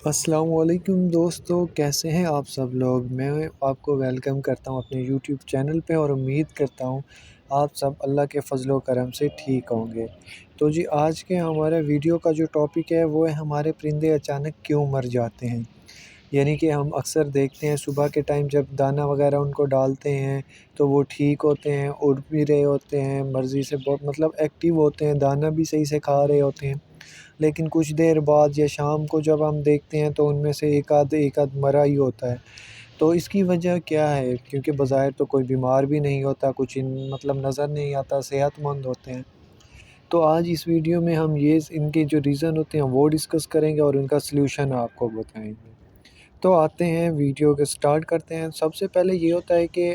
السلام علیکم دوستو، کیسے ہیں آپ سب لوگ؟ میں آپ کو ویلکم کرتا ہوں اپنے یوٹیوب چینل پہ اور امید کرتا ہوں آپ سب اللہ کے فضل و کرم سے ٹھیک ہوں گے۔ تو جی آج کے ہمارے ویڈیو کا جو ٹاپک ہے وہ ہے ہمارے پرندے اچانک کیوں مر جاتے ہیں۔ یعنی کہ ہم اکثر دیکھتے ہیں صبح کے ٹائم جب دانہ وغیرہ ان کو ڈالتے ہیں تو وہ ٹھیک ہوتے ہیں، اڑ بھی رہے ہوتے ہیں، مرضی سے بہت ایکٹیو ہوتے ہیں، دانہ بھی صحیح سے کھا رہے ہوتے ہیں۔ لیکن کچھ دیر بعد یا شام کو جب ہم دیکھتے ہیں تو ان میں سے ایک آدھ مرا ہی ہوتا ہے۔ تو اس کی وجہ کیا ہے؟ کیونکہ بظاہر تو کوئی بیمار بھی نہیں ہوتا، کچھ نظر نہیں آتا، صحت مند ہوتے ہیں۔ تو آج اس ویڈیو میں ہم ان کے جو ریزن ہوتے ہیں وہ ڈسکس کریں گے اور ان کا سلوشن آپ کو بتائیں گے۔ تو آتے ہیں ویڈیو کے سٹارٹ کرتے ہیں۔ سب سے پہلے یہ ہوتا ہے کہ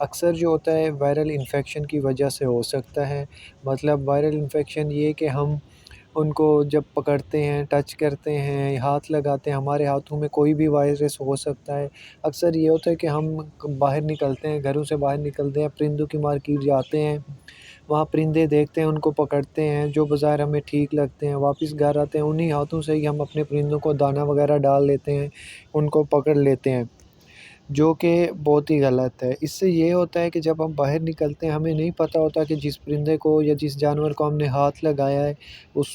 اکثر جو ہوتا ہے وائرل انفیکشن کی وجہ سے ہو سکتا ہے۔ وائرل انفیکشن یہ کہ ہم ان کو جب پکڑتے ہیں، ٹچ کرتے ہیں، ہاتھ لگاتے ہیں، ہمارے ہاتھوں میں کوئی بھی وائرس ہو سکتا ہے۔ اکثر یہ ہوتا ہے کہ ہم باہر نکلتے ہیں، گھروں سے باہر نکلتے ہیں، پرندوں کی مارکیٹ جاتے ہیں، وہاں پرندے دیکھتے ہیں، ان کو پکڑتے ہیں جو بظاہر ہمیں ٹھیک لگتے ہیں، واپس گھر آتے ہیں، انہی ہاتھوں سے ہی ہم اپنے پرندوں کو دانہ وغیرہ ڈال لیتے ہیں، ان کو پکڑ لیتے ہیں، جو کہ بہت ہی غلط ہے۔ اس سے یہ ہوتا ہے کہ جب ہم باہر نکلتے ہیں ہمیں نہیں پتہ ہوتا کہ جس پرندے کو یا جس جانور کو ہم نے ہاتھ لگایا ہے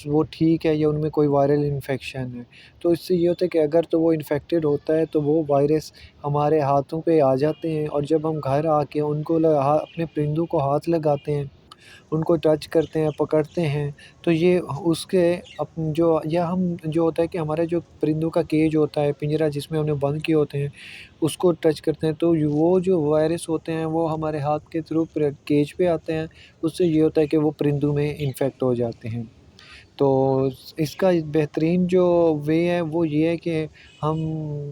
وہ ٹھیک ہے یا ان میں کوئی وائرل انفیکشن ہے۔ تو اس سے یہ ہوتا ہے کہ اگر تو وہ انفیکٹڈ ہوتا ہے تو وہ وائرس ہمارے ہاتھوں پہ آ جاتے ہیں، اور جب ہم گھر آ کے ان کو اپنے پرندوں کو ہاتھ لگاتے ہیں، ان کو ٹچ کرتے ہیں، پکڑتے ہیں، تو یہ اس کے ہم جو ہوتا ہے کہ ہمارا جو پرندوں کا کیج ہوتا ہے، پنجرہ جس میں انہیں بند کیے ہوتے ہیں، اس کو ٹچ کرتے ہیں تو وہ جو وائرس ہوتے ہیں وہ ہمارے ہاتھ کے تھرو کیج پہ آتے ہیں۔ اس سے یہ ہوتا ہے کہ وہ پرندوں میں انفیکٹ ہو جاتے ہیں۔ تو اس کا بہترین جو وے ہے وہ یہ ہے کہ ہم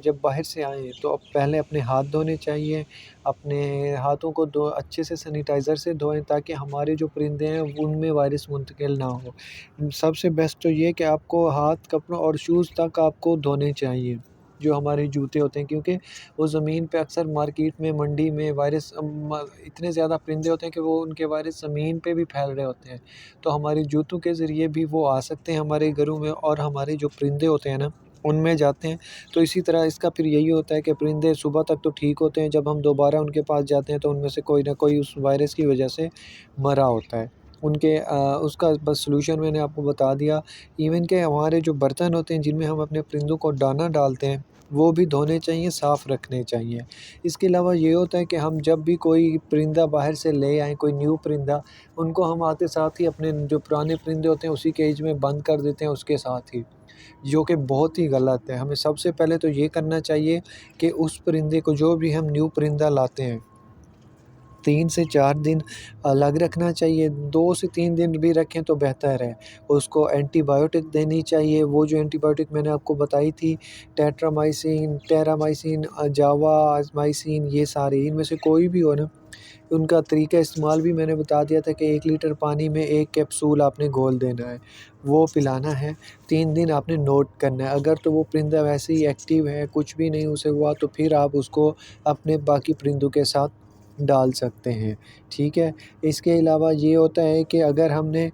جب باہر سے آئیں تو پہلے اپنے ہاتھ دھونے چاہیے، اپنے ہاتھوں کو اچھے سے سینیٹائزر سے دھوئیں تاکہ ہمارے جو پرندے ہیں ان میں وائرس منتقل نہ ہو۔ سب سے بیسٹ تو یہ کہ آپ کو ہاتھ، کپڑوں اور شوز تک آپ کو دھونے چاہیے، جو ہمارے جوتے ہوتے ہیں، کیونکہ وہ زمین پہ اکثر مارکیٹ میں، منڈی میں اتنے زیادہ پرندے ہوتے ہیں کہ وہ ان کے وائرس زمین پہ بھی پھیل رہے ہوتے ہیں، تو ہمارے جوتوں کے ذریعے بھی وہ آ سکتے ہیں ہمارے گھروں میں، اور ہمارے جو پرندے ہوتے ہیں نا ان میں جاتے ہیں۔ تو اسی طرح اس کا پھر یہی ہوتا ہے کہ پرندے صبح تک تو ٹھیک ہوتے ہیں، جب ہم دوبارہ ان کے پاس جاتے ہیں تو ان میں سے کوئی نہ کوئی اس وائرس کی وجہ سے مرا ہوتا ہے۔ اس کا بس سلوشن میں نے آپ کو بتا دیا۔ ایون کہ ہمارے جو برتن ہوتے ہیں جن میں ہم اپنے پرندوں کو دانہ ڈالتے ہیں وہ بھی دھونے چاہیے، صاف رکھنے چاہیے۔ اس کے علاوہ یہ ہوتا ہے کہ ہم جب بھی کوئی پرندہ باہر سے لے آئیں، کوئی نیو پرندہ، ان کو ہم آتے ساتھ ہی اپنے جو پرانے پرندے ہوتے ہیں اسی کیج میں بند کر دیتے ہیں اس کے ساتھ ہی، جو کہ بہت ہی غلط ہے۔ ہمیں سب سے پہلے تو یہ کرنا چاہیے کہ اس پرندے کو، جو بھی ہم نیو پرندہ لاتے ہیں، 3 سے 4 دن الگ رکھنا چاہیے۔ 2 سے 3 دن بھی رکھیں تو بہتر ہے۔ اس کو اینٹی بایوٹک دینی چاہیے، وہ جو اینٹی بایوٹک میں نے آپ کو بتائی تھی، ٹیٹرامائسین، ٹیرامائسین، جاوامائسین، یہ سارے ان میں سے کوئی بھی ہو نا، ان کا طریقہ استعمال بھی میں نے بتا دیا تھا کہ 1 لیٹر پانی میں 1 کیپسول آپ نے گھول دینا ہے، وہ پلانا ہے۔ 3 دن آپ نے نوٹ کرنا ہے۔ اگر تو وہ پرندہ ویسے ہی ایکٹیو ہے، کچھ بھی نہیں اسے ہوا، تو پھر آپ اس کو اپنے باقی پرندوں کے ساتھ ڈال سکتے ہیں، ٹھیک ہے۔ اس کے علاوہ یہ ہوتا ہے کہ اگر ہم نے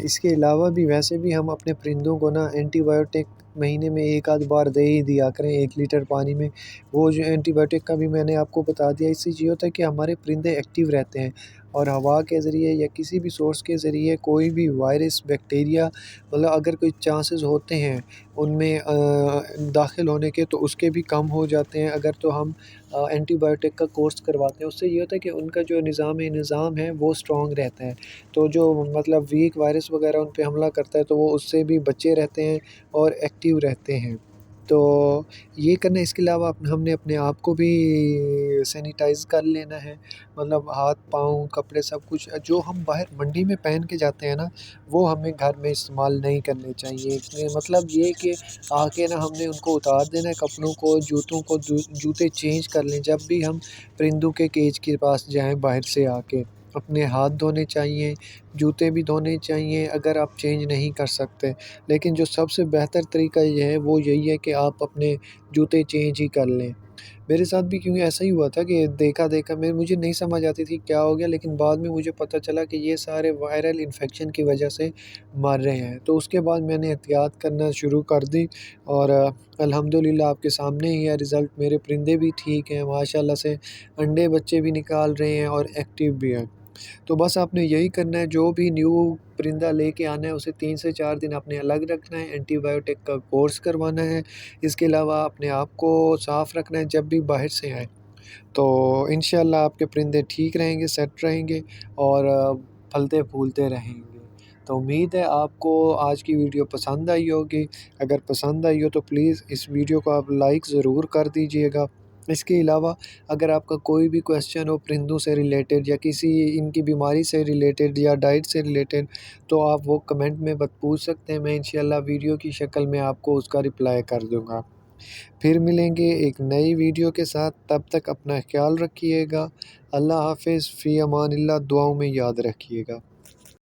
اس کے علاوہ بھی ویسے بھی ہم اپنے پرندوں کو نا اینٹی بایوٹک مہینے میں 1 آدھ بار دے ہی دیا کریں 1 لیٹر پانی میں۔ وہ جو اینٹی بایوٹک کا بھی میں نے آپ کو بتا دیا۔ اس سے یہ ہوتا ہے کہ ہمارے پرندے ایکٹیو رہتے ہیں، اور ہوا کے ذریعے یا کسی بھی سورس کے ذریعے کوئی بھی وائرس، بیکٹیریا، اگر کوئی چانسز ہوتے ہیں ان میں داخل ہونے کے تو اس کے بھی کم ہو جاتے ہیں اگر تو ہم اینٹی بایوٹک کا کورس کرواتے ہیں۔ اس سے یہ ہوتا ہے کہ ان کا جو نظام ہے وہ اسٹرانگ رہتا ہے، تو جو ویک وائرس وغیرہ ان پہ حملہ کرتا ہے تو وہ اس سے بھی بچے رہتے ہیں اور ایکٹیو رہتے ہیں۔ تو یہ کرنا، اس کے علاوہ ہم نے اپنے آپ کو بھی سینیٹائز کر لینا ہے، ہاتھ، پاؤں، کپڑے، سب کچھ جو ہم باہر منڈی میں پہن کے جاتے ہیں نا وہ ہمیں گھر میں استعمال نہیں کرنے چاہیے۔ یہ کہ آ کے نا ہم نے ان کو اتار دینا ہے، کپڑوں کو، جوتوں کو، جوتے چینج کر لیں جب بھی ہم پرندوں کے کیج کے پاس جائیں باہر سے آ کے۔ اپنے ہاتھ دھونے چاہیے، جوتے بھی دھونے چاہیے اگر آپ چینج نہیں کر سکتے، لیکن جو سب سے بہتر طریقہ یہ ہے وہ یہی ہے کہ آپ اپنے جوتے چینج ہی کر لیں۔ میرے ساتھ بھی کیونکہ ایسا ہی ہوا تھا کہ دیکھا مجھے نہیں سمجھ آتی تھی کیا ہو گیا، لیکن بعد میں مجھے پتہ چلا کہ یہ سارے وائرل انفیکشن کی وجہ سے مر رہے ہیں۔ تو اس کے بعد میں نے احتیاط کرنا شروع کر دی، اور الحمدللہ آپ کے سامنے ہی ہے رزلٹ۔ میرے پرندے بھی ٹھیک ہیں ماشاءاللہ سے، انڈے بچے بھی نکال رہے ہیں اور ایکٹیو بھی ہیں۔ تو بس آپ نے یہی کرنا ہے، جو بھی نیو پرندہ لے کے آنا ہے اسے 3 سے 4 دن اپنے الگ رکھنا ہے، اینٹی بایوٹک کا کورس کروانا ہے۔ اس کے علاوہ اپنے آپ کو صاف رکھنا ہے جب بھی باہر سے آئیں، تو انشاءاللہ آپ کے پرندے ٹھیک رہیں گے، سیٹ رہیں گے، اور پھلتے پھولتے رہیں گے۔ تو امید ہے آپ کو آج کی ویڈیو پسند آئی ہوگی۔ اگر پسند آئی ہو تو پلیز اس ویڈیو کو آپ لائک ضرور کر دیجئے گا۔ اس کے علاوہ اگر آپ کا کوئی بھی کویسچن ہو پرندوں سے ریلیٹڈ، یا کسی ان کی بیماری سے ریلیٹڈ، یا ڈائٹ سے ریلیٹڈ، تو آپ وہ کمنٹ میں پوچھ سکتے ہیں۔ میں انشاءاللہ ویڈیو کی شکل میں آپ کو اس کا رپلائی کر دوں گا۔ پھر ملیں گے ایک نئی ویڈیو کے ساتھ، تب تک اپنا خیال رکھیے گا۔ اللہ حافظ، فی امان اللہ، دعاؤں میں یاد رکھیے گا۔